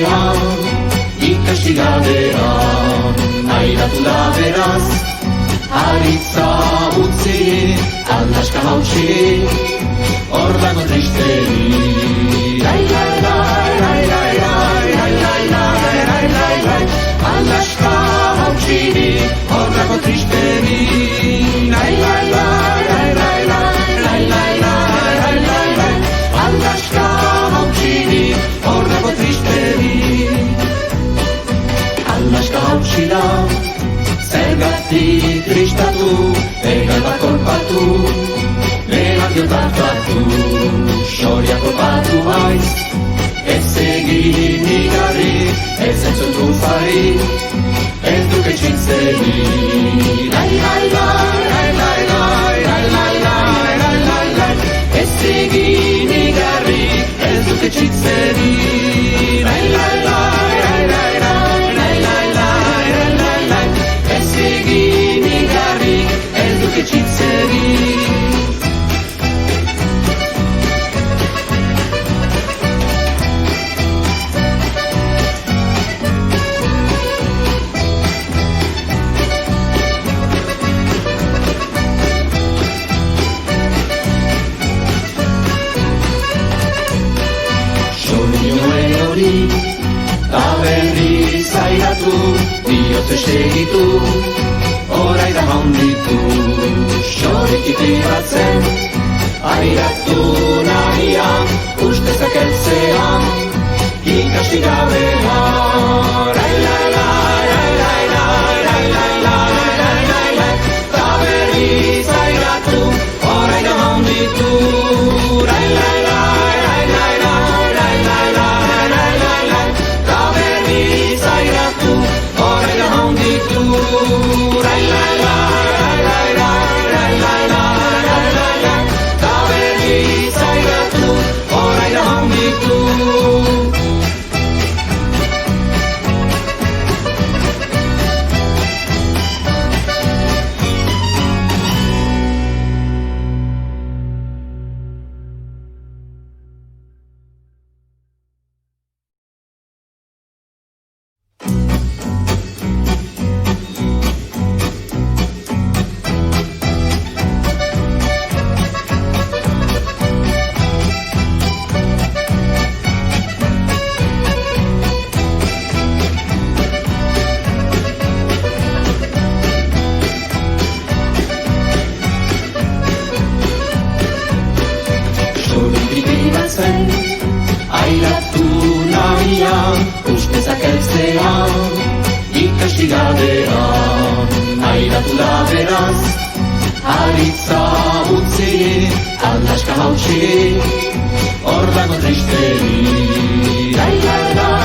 kaltzean, ikasigabean, airatu da beraz, haritza utzi, aldaska hautsi, hor dago tristeri. Lai, lai, lai, lai, lai, lai, lai, lai, lai, lai, lai, lai, aldaska hautsi, hor dago tristeri. Lai, lai, lai, lai, lai, lai, lai, lai, lai, lai, lai, lai, aldaska hautsi, hor dago tristeri. Aldaska hautsi da, zergatik tristatu, egal bat kolpatu, lehenak jotartatu, soria kolpatu haiz, ez egin igarri, ez entzutu fari, ez duke txitzeri. Lai, lai, lai, lai, lai, lai, lai, lai, lai, lai, lai, lai, ez egin igarri, ez duke txitzeri. Lai, lai, lai, lai, lai, lai, lai, lai, lai, lai, lai, ez egin igarri, ez duke txitzeri. Taberri zairatu, bihotze segitu, orai da handitu, sorik ipiratzen, airatu nahian, ustezak eltzean, ikasi gabean. Lai, lai, lai, lai, lai, lai, lai, lai, lai, lai, lai, lai, taberri zairatu, orai da handitu, lai, lai, lai, lai, lai, lai, lai, lai, lai, lai, lai, taberri zairatu, orai da handitu, lai, lai, lai, lai, lai, lai, lai, lai, lai, lai, lai, taberri zairatu, orai da handitu. Airatu nahian, ustezak eltzean, ikasi gabean, airatu da beraz, haritza utzi, aldaska hautsi, hor dago tristeri. Lai, lai, lai,